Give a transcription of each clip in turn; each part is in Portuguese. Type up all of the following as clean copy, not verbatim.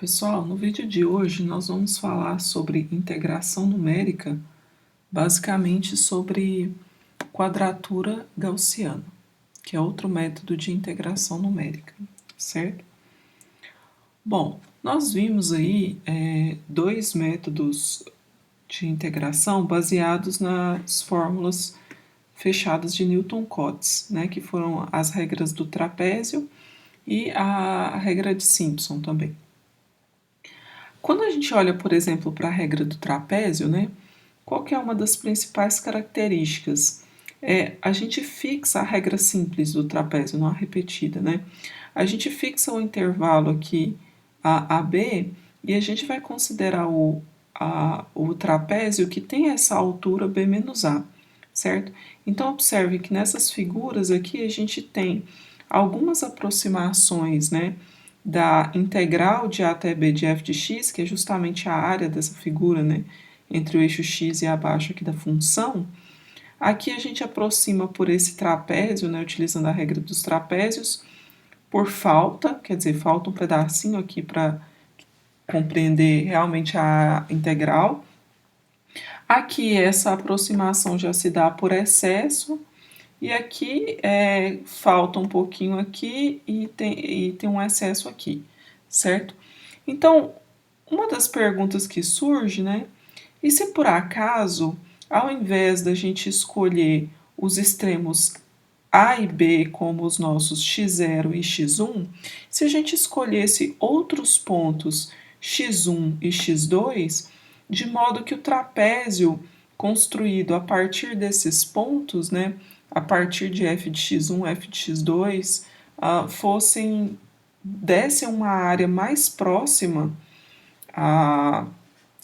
Pessoal, no vídeo de hoje nós vamos falar sobre integração numérica, basicamente sobre quadratura gaussiana, que é outro método de integração numérica, certo? Bom, nós vimos aí dois métodos de integração baseados nas fórmulas fechadas de Newton-Cotes, né, que foram as regras do trapézio e a regra de Simpson também. Quando a gente olha, por exemplo, para a regra do trapézio, né, qual que é uma das principais características? A gente fixa a regra simples do trapézio, não a repetida, né? A gente fixa o intervalo aqui a AB e a gente vai considerar o trapézio que tem essa altura B menos A, certo? Então, observe que nessas figuras aqui a gente tem algumas aproximações, né, da integral de A até B de f de x, que é justamente a área dessa figura, né, entre o eixo x e abaixo aqui da função. Aqui a gente aproxima por esse trapézio, né, utilizando a regra dos trapézios, por falta, quer dizer, falta um pedacinho aqui para compreender realmente a integral. Aqui essa aproximação já se dá por excesso, e aqui falta um pouquinho aqui e tem um excesso aqui, certo? Então, uma das perguntas que surge, né? E se por acaso, ao invés da gente escolher os extremos A e B como os nossos x0 e x1, se a gente escolhesse outros pontos x1 e x2, de modo que o trapézio construído a partir desses pontos, né, a partir de f de x1, f de x2, dessem uma área mais próxima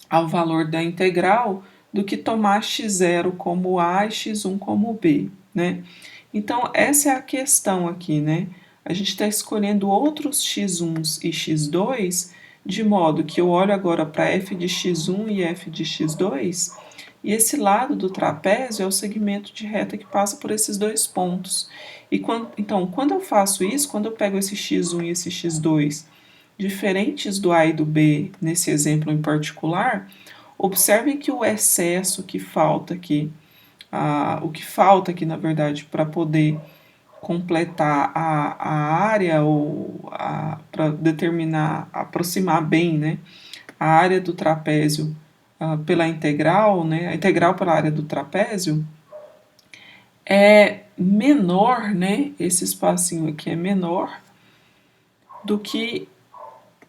ao valor da integral do que tomar x0 como A e x1 como B, né? Então, essa é a questão aqui, né? A gente está escolhendo outros x1s e x2, de modo que eu olho agora para f de x1 e f de x2, e esse lado do trapézio é o segmento de reta que passa por esses dois pontos. Então, quando eu faço isso, quando eu pego esse x1 e esse x2, diferentes do A e do B, nesse exemplo em particular, observem que o excesso que falta aqui, o que falta aqui, na verdade, para poder completar a área ou para determinar, aproximar bem, né, a área do trapézio pela integral, né, a integral pela área do trapézio, é menor, né, esse espacinho aqui é menor do que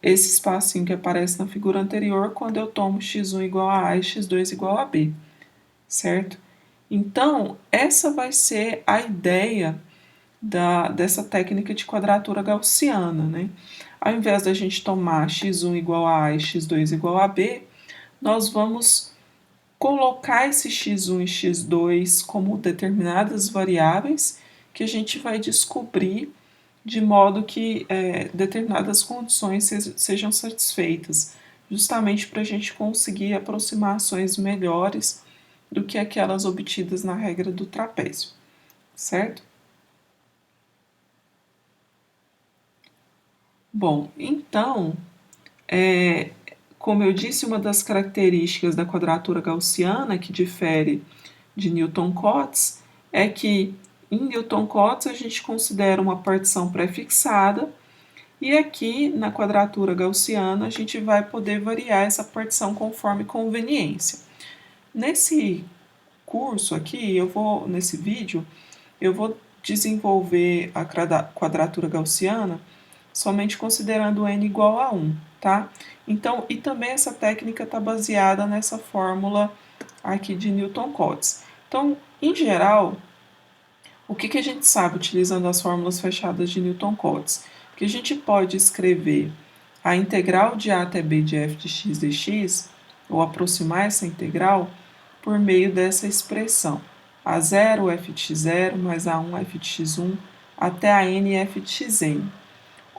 esse espacinho que aparece na figura anterior quando eu tomo x1 igual a A e x2 igual a B, certo? Então, essa vai ser a ideia dessa técnica de quadratura gaussiana, né? Ao invés da gente tomar x1 igual a A e x2 igual a B, nós vamos colocar esse x1 e x2 como determinadas variáveis que a gente vai descobrir de modo que determinadas condições sejam satisfeitas, justamente para a gente conseguir aproximações melhores do que aquelas obtidas na regra do trapézio, certo? Bom, então, como eu disse, uma das características da quadratura gaussiana que difere de Newton-Cotes é que em Newton-Cotes a gente considera uma partição pré-fixada e aqui na quadratura gaussiana a gente vai poder variar essa partição conforme conveniência. Nesse curso aqui, nesse vídeo, eu vou desenvolver a quadratura gaussiana somente considerando n igual a 1, tá? Então, e também essa técnica está baseada nessa fórmula aqui de Newton-Cotes. Então, em geral, o que a gente sabe utilizando as fórmulas fechadas de Newton-Cotes? Que a gente pode escrever a integral de a até b de f de x dx, ou aproximar essa integral, por meio dessa expressão. A0 f de x0 mais a1 f de x1 até a n f de xn.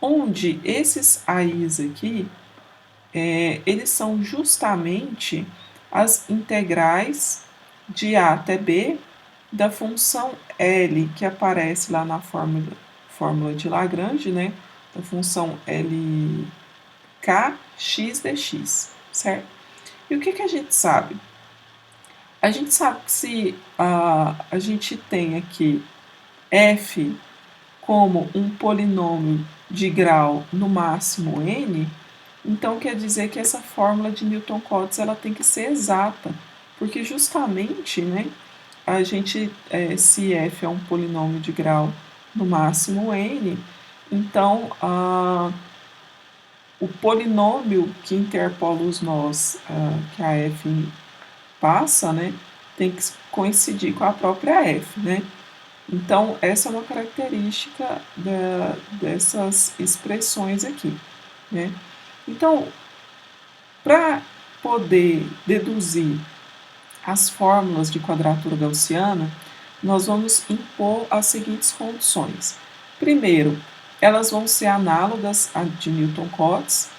Onde esses a's aqui, eles são justamente as integrais de a até b da função L, que aparece lá na fórmula de Lagrange, né? Da função LK x dx, certo? E o que a gente sabe? A gente sabe que se a gente tem aqui f como um polinômio de grau no máximo n, então quer dizer que essa fórmula de Newton-Cotes ela tem que ser exata, porque justamente, né, a gente, se f é um polinômio de grau no máximo n, então o polinômio que interpola os nós que a f passa, né, tem que coincidir com a própria f, né? Então, essa é uma característica dessas expressões aqui, né? Então, para poder deduzir as fórmulas de quadratura gaussiana, nós vamos impor as seguintes condições. Primeiro, elas vão ser análogas a de Newton-Cotes,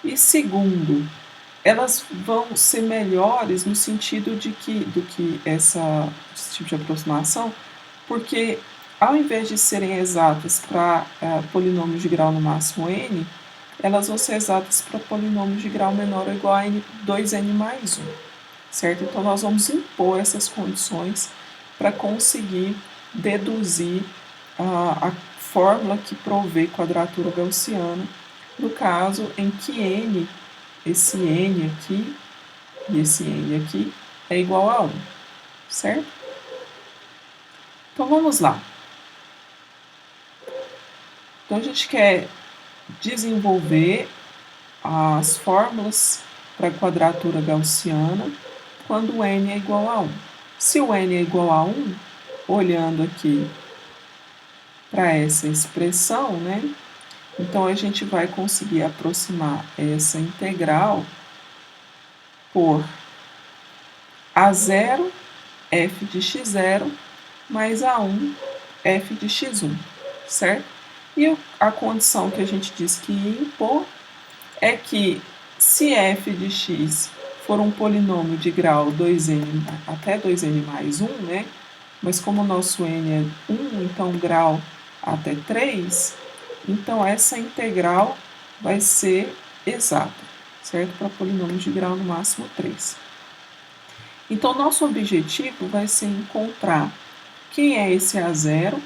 e segundo, elas vão ser melhores no sentido do que esse tipo de aproximação, porque ao invés de serem exatas para polinômios de grau no máximo n, elas vão ser exatas para polinômios de grau menor ou igual a 2n mais 1, certo? Então, nós vamos impor essas condições para conseguir deduzir a fórmula que provê quadratura gaussiana, no caso em que n, esse n aqui e esse n aqui é igual a 1, certo? Então, vamos lá. Então, a gente quer desenvolver as fórmulas para quadratura gaussiana quando o n é igual a 1. Se o n é igual a 1, olhando aqui para essa expressão, né? Então, a gente vai conseguir aproximar essa integral por a0 f de x0 mais a1 f de x1, certo? E a condição que a gente disse que ia impor é que se f de x for um polinômio de grau 2n até 2n mais 1, né? Mas como o nosso n é 1, então grau até 3, então essa integral vai ser exata, certo? Para polinômios de grau no máximo 3. Então, nosso objetivo vai ser encontrar quem é esse A0,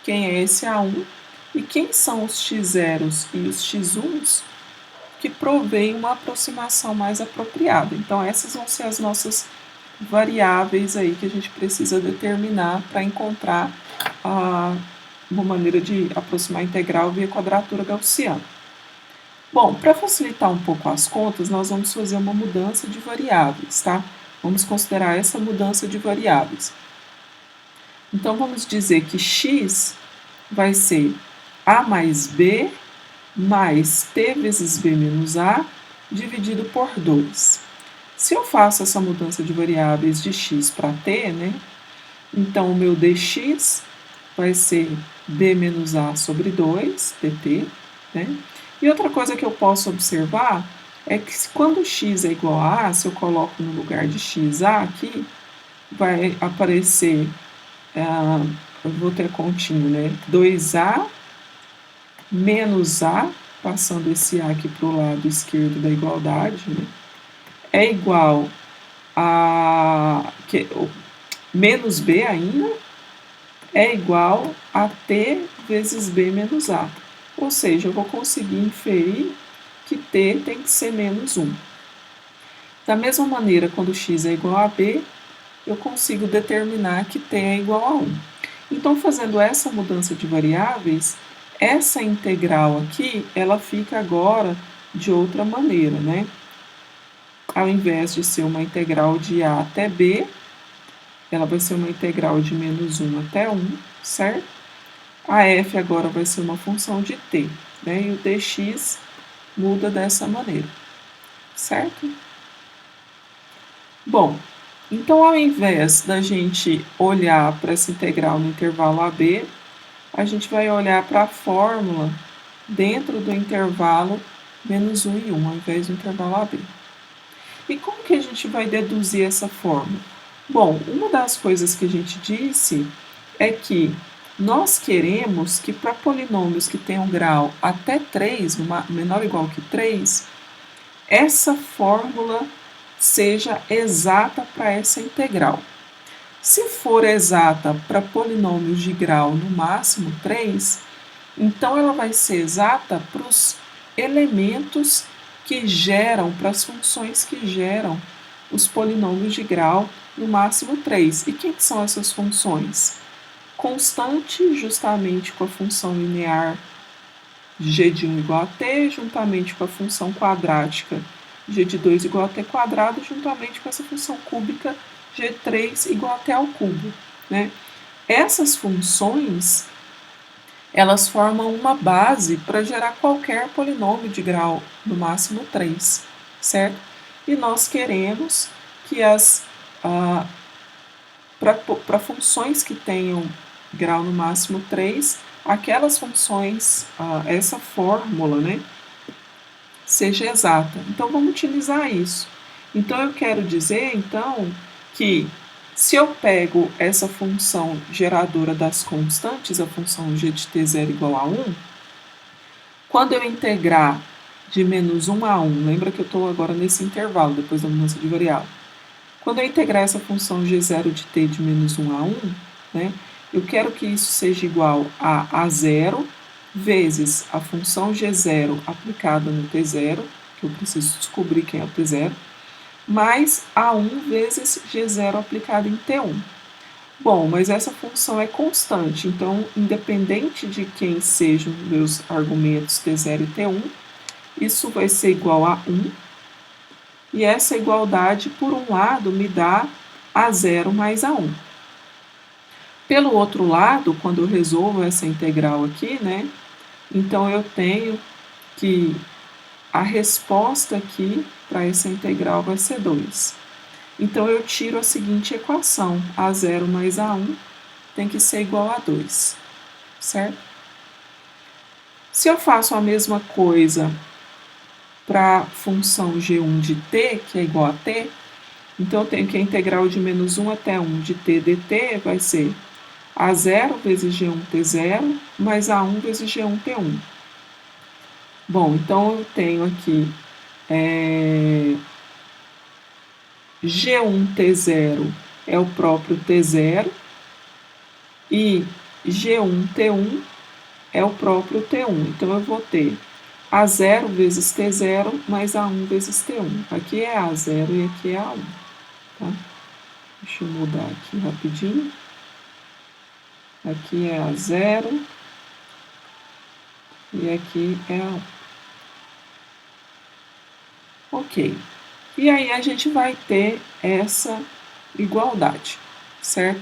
quem é esse A1 e quem são os x0s e os x1s que provém uma aproximação mais apropriada. Então, essas vão ser as nossas variáveis aí que a gente precisa determinar para encontrar uma maneira de aproximar a integral via quadratura gaussiana. Bom, para facilitar um pouco as contas, nós vamos fazer uma mudança de variáveis, tá? Vamos considerar essa mudança de variáveis. Então, vamos dizer que x vai ser a mais b mais t vezes b menos a dividido por 2. Se eu faço essa mudança de variáveis de x para t, né? Então, o meu dx vai ser b menos a sobre 2, dt, né? E outra coisa que eu posso observar é que quando x é igual a, se eu coloco no lugar de x a aqui, vai aparecer, eu vou ter continho, né? 2a menos a, passando esse a aqui para o lado esquerdo da igualdade, né? É igual a menos b ainda, é igual a t vezes b menos a. Ou seja, eu vou conseguir inferir que t tem que ser menos 1. Da mesma maneira, quando x é igual a b, eu consigo determinar que t é igual a 1. Então, fazendo essa mudança de variáveis, essa integral aqui, ela fica agora de outra maneira, né? Ao invés de ser uma integral de a até b, ela vai ser uma integral de menos 1 até 1, certo? A f agora vai ser uma função de t, né? E o dx muda dessa maneira, certo? Bom, então ao invés da gente olhar para essa integral no intervalo AB, a gente vai olhar para a fórmula dentro do intervalo menos 1 e 1, ao invés do intervalo AB. E como que a gente vai deduzir essa fórmula? Bom, uma das coisas que a gente disse é que nós queremos que para polinômios que tenham grau até 3, menor ou igual que 3, essa fórmula seja exata para essa integral. Se for exata para polinômios de grau no máximo 3, então ela vai ser exata para os elementos que geram, para as funções que geram os polinômios de grau no máximo 3. E quem são essas funções? Constante, justamente com a função linear g de 1 igual a t, juntamente com a função quadrática g de 2 igual a t quadrado, juntamente com essa função cúbica g3 igual a t ao cubo, né? Essas funções, elas formam uma base para gerar qualquer polinômio de grau no máximo 3, certo? E nós queremos que para funções que tenham grau no máximo 3, aquelas funções, essa fórmula, né, seja exata. Então, vamos utilizar isso. Então, eu quero dizer, então, que se eu pego essa função geradora das constantes, a função g de t0 igual a 1, quando eu integrar de menos 1 a 1, lembra que eu estou agora nesse intervalo, depois da mudança de variável. Quando eu integrar essa função g0 de t de menos 1 a 1, né, eu quero que isso seja igual a A0 vezes a função g0 aplicada no t0, que eu preciso descobrir quem é o t0, mais A1 vezes g0 aplicado em t1. Bom, mas essa função é constante, então, independente de quem sejam meus argumentos t0 e t1, isso vai ser igual a 1, e essa igualdade, por um lado, me dá A0 mais A1. Pelo outro lado, quando eu resolvo essa integral aqui, né, então eu tenho que a resposta aqui para essa integral vai ser 2. Então eu tiro a seguinte equação: A0 mais A1 tem que ser igual a 2, certo? Se eu faço a mesma coisa para a função g1 de t, que é igual a t, então eu tenho que a integral de menos 1 até 1 de t dt vai ser A0 vezes g1 t0 mais A1 vezes g1 t1. Bom, então eu tenho aqui g1 t0 é o próprio t0 e g1 t1 é o próprio t1. Então eu vou ter A0 vezes t0 mais A1 vezes t1. Aqui é A0 e aqui é A1. Tá? Deixa eu mudar aqui rapidinho. Aqui é A0 e aqui é A1. Ok. E aí a gente vai ter essa igualdade, certo?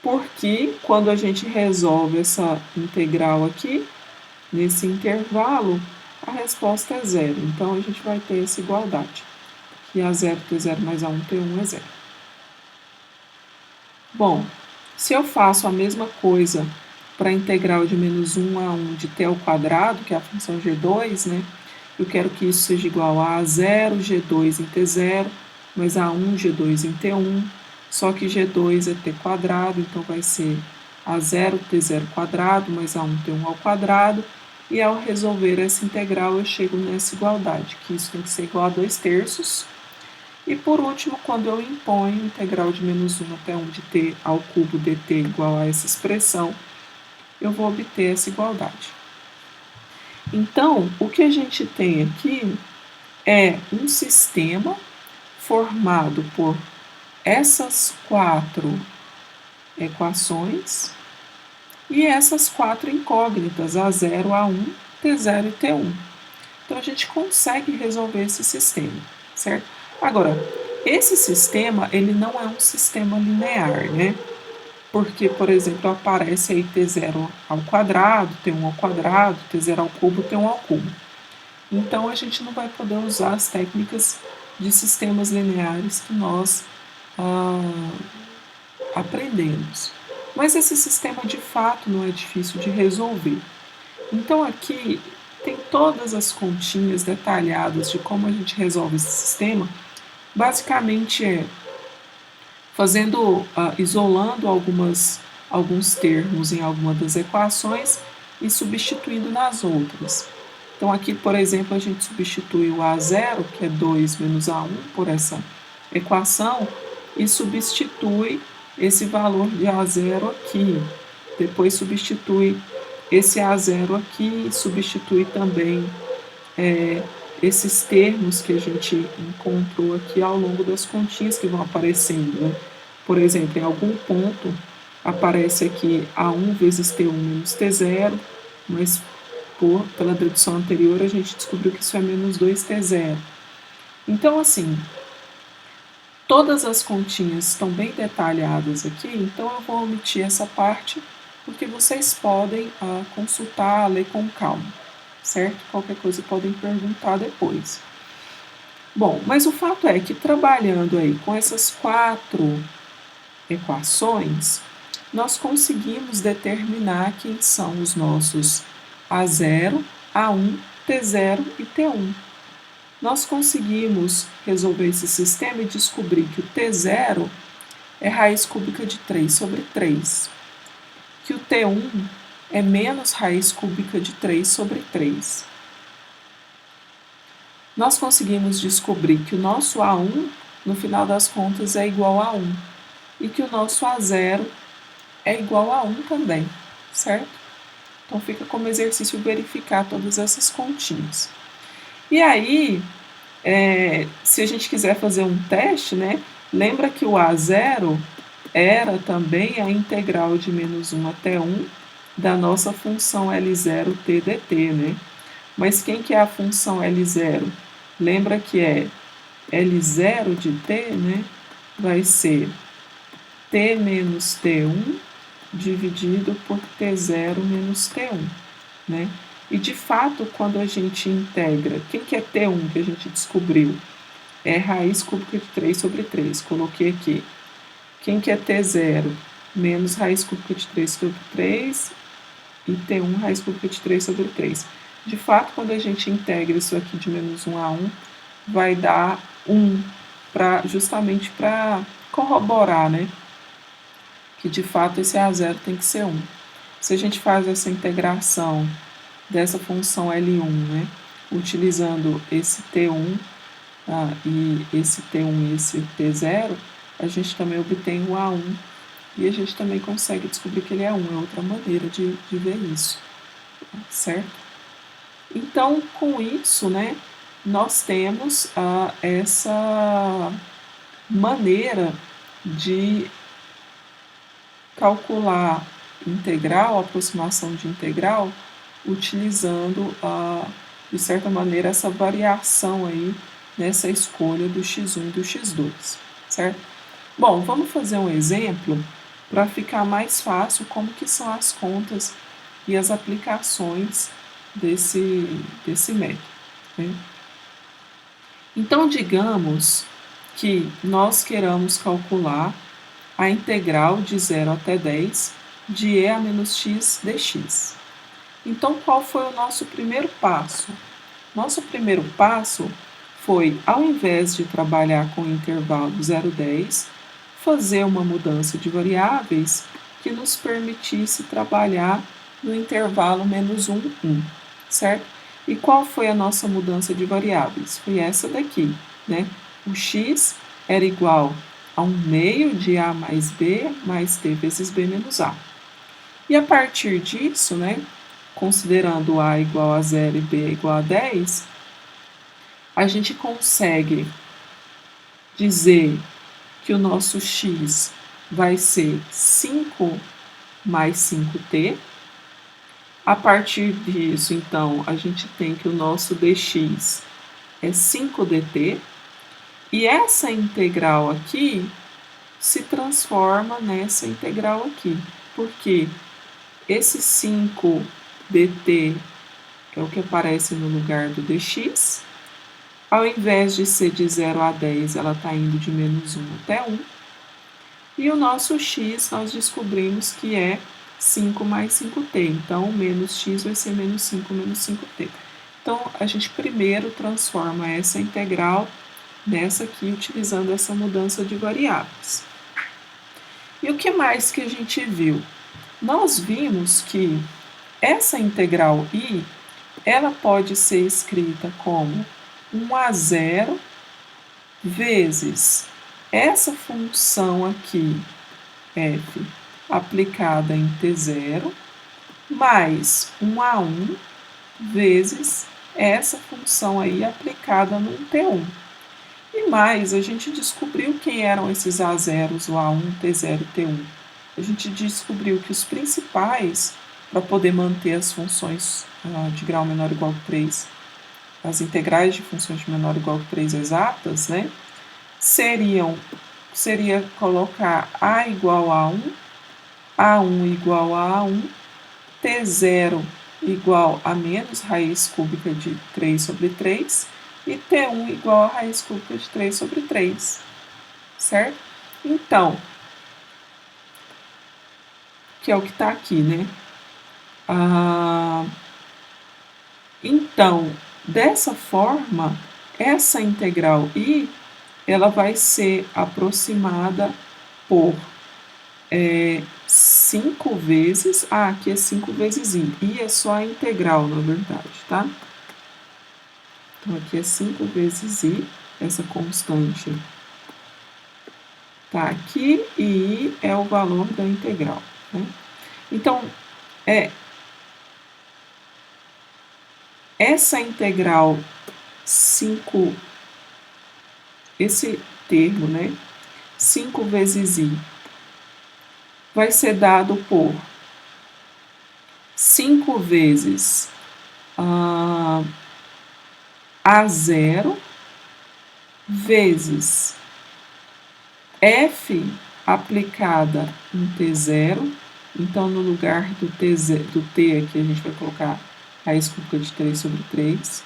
Porque quando a gente resolve essa integral aqui, nesse intervalo, a resposta é 0. Então, a gente vai ter essa igualdade, que A0 T0 mais A1 T1 é 0. Bom, se eu faço a mesma coisa para a integral de menos 1 a 1 de t ao quadrado, que é a função g2, né? Eu quero que isso seja igual a A0 G2 em T0 mais A1 G2 em T1, só que G2 é t quadrado, então vai ser A0 T0 quadrado mais A1 T1 ao quadrado, e ao resolver essa integral eu chego nessa igualdade, que isso tem que ser igual a 2/3. E por último, quando eu imponho integral de menos 1 até 1 de t ao cubo dt igual a essa expressão, eu vou obter essa igualdade. Então, o que a gente tem aqui é um sistema formado por essas 4 equações e essas 4 incógnitas, A0, A1, T0 e T1. Então, a gente consegue resolver esse sistema, certo? Agora, esse sistema, ele não é um sistema linear, né? Porque, por exemplo, aparece aí T0 ao quadrado, T1 ao quadrado, T0 ao cubo, T1 ao cubo. Então, a gente não vai poder usar as técnicas de sistemas lineares que nós aprendemos. Mas esse sistema, de fato, não é difícil de resolver. Então, aqui tem todas as continhas detalhadas de como a gente resolve esse sistema. Basicamente é isolando alguns termos em alguma das equações e substituindo nas outras. Então, aqui, por exemplo, a gente substitui o A0, que é 2 menos A1, por essa equação, e substitui esse valor de A0 aqui. Depois substitui esse A0 aqui, substitui também esses termos que a gente encontrou aqui ao longo das continhas que vão aparecendo. Né? Por exemplo, em algum ponto aparece aqui A1 vezes T1 menos T0, mas pela dedução anterior a gente descobriu que isso é menos 2T0. Então, assim, todas as continhas estão bem detalhadas aqui, então eu vou omitir essa parte, porque vocês podem consultar, ler com calma, certo? Qualquer coisa podem perguntar depois. Bom, mas o fato é que trabalhando aí com essas 4 equações, nós conseguimos determinar quem são os nossos A0, A1, T0 e T1. Nós conseguimos resolver esse sistema e descobrir que o T0 é raiz cúbica de 3 sobre 3, que o T1 é menos raiz cúbica de 3 sobre 3. Nós conseguimos descobrir que o nosso A1, no final das contas, é igual a 1 e que o nosso A0 é igual a 1 também, certo? Então fica como exercício verificar todas essas continhas. E aí, se a gente quiser fazer um teste, né, lembra que o A0 era também a integral de menos 1 até 1 da nossa função L0t dt, né? Mas quem que é a função L0? Lembra que é L0 de t, né? Vai ser t menos t1 dividido por t0 menos t1, né? E de fato, quando a gente integra, quem que é t1 que a gente descobriu? É raiz cúbica de 3 sobre 3, coloquei aqui. Quem que é t0? Menos raiz cúbica de 3 sobre 3 e t1 raiz cúbica de 3 sobre 3. De fato, quando a gente integra isso aqui de menos 1 a 1, vai dar 1, justamente para corroborar, né? Que de fato esse A0 tem que ser 1. Se a gente faz essa integração dessa função L1, né, utilizando esse T1 e esse T1 e esse T0, a gente também obtém o A1 e a gente também consegue descobrir que ele é 1. É outra maneira de ver isso, certo? Então, com isso, né, nós temos essa maneira de calcular integral, aproximação de integral, utilizando, de certa maneira, essa variação aí nessa escolha do x1 e do x2, certo? Bom, vamos fazer um exemplo para ficar mais fácil como que são as contas e as aplicações desse método. Né? Então, digamos que nós queiramos calcular a integral de 0 até 10 de e a menos x dx. Então, qual foi o nosso primeiro passo? Nosso primeiro passo foi, ao invés de trabalhar com o intervalo 0, 10, fazer uma mudança de variáveis que nos permitisse trabalhar no intervalo menos 1, 1, certo? E qual foi a nossa mudança de variáveis? Foi essa daqui, né? O x era igual a 1 meio de a mais b mais t vezes b menos a. E a partir disso, né, considerando a igual a 0 e b igual a 10, a gente consegue dizer que o nosso x vai ser 5 mais 5t. A partir disso, então, a gente tem que o nosso dx é 5dt. E essa integral aqui se transforma nessa integral aqui, porque esse 5dt é o que aparece no lugar do dx. Ao invés de ser de 0 a 10, ela está indo de menos 1 até 1. E o nosso x nós descobrimos que é 5 mais 5t. Então, menos x vai ser menos 5 menos 5t. Então, a gente primeiro transforma essa integral nessa aqui, utilizando essa mudança de variáveis. E o que mais que a gente viu? Nós vimos que essa integral i ela pode ser escrita como 1 a 0 vezes essa função aqui, f, aplicada em t0, mais 1 a 1 vezes essa função aí aplicada no t1. E mais, a gente descobriu quem eram esses A0s, o A1, T0 e T1. A gente descobriu que os principais, para poder manter as funções de grau menor ou igual que 3, as integrais de funções de menor ou igual que 3 exatas, né, seria colocar A igual a 1, A1 igual a A1, T0 igual a menos raiz cúbica de 3 sobre 3 e T1 igual a raiz cúbica de 3 sobre 3, certo? Então, que é o que está aqui, né? Então, dessa forma, essa integral I, ela vai ser aproximada por 5 vezes, aqui é 5 vezes I é só a integral, na verdade, tá? Então, aqui é 5 vezes I, essa constante tá aqui, e I é o valor da integral, né? Então, essa integral 5, esse termo, né, 5 vezes I, vai ser dado por 5 vezes A0 vezes f aplicada em t0. Então, no lugar do t aqui, a gente vai colocar raiz cúbica de 3 sobre 3,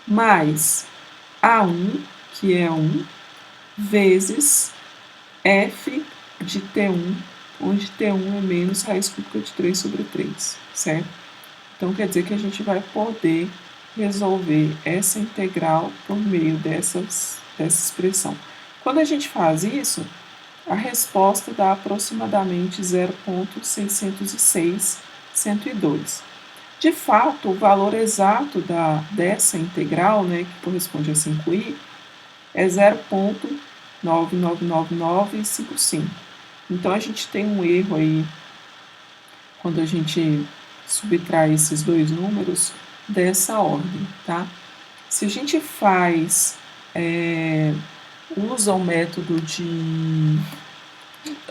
mais A1, que é 1, vezes f de t1, onde t1 é menos raiz cúbica de 3 sobre 3, certo? Então, quer dizer que a gente vai poder resolver essa integral por meio dessa expressão. Quando a gente faz isso, a resposta dá aproximadamente 0,606,102. De fato, o valor exato dessa integral, né, que corresponde a 5i, é 0,9999955. Então, a gente tem um erro aí quando a gente subtrai esses dois números dessa ordem, tá? Se a gente usa o método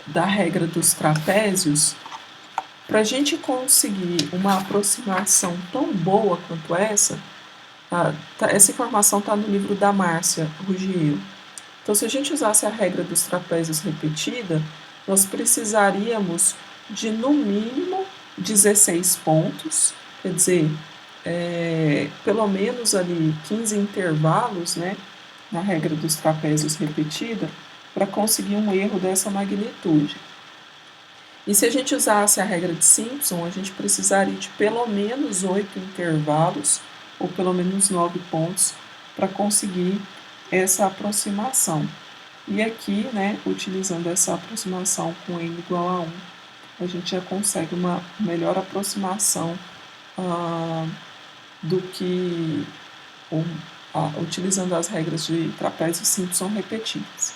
da regra dos trapézios, para a gente conseguir uma aproximação tão boa quanto essa informação está no livro da Márcia Ruggiero. Então, se a gente usasse a regra dos trapézios repetida, nós precisaríamos de, no mínimo, 16 pontos, quer dizer, pelo menos ali 15 intervalos, né, na regra dos trapézios repetida, para conseguir um erro dessa magnitude. E se a gente usasse a regra de Simpson, a gente precisaria de pelo menos 8 intervalos, ou pelo menos 9 pontos, para conseguir essa aproximação. E aqui, né, utilizando essa aproximação com n igual a 1, a gente já consegue uma melhor aproximação do que utilizando as regras de trapézio Simpson repetidas.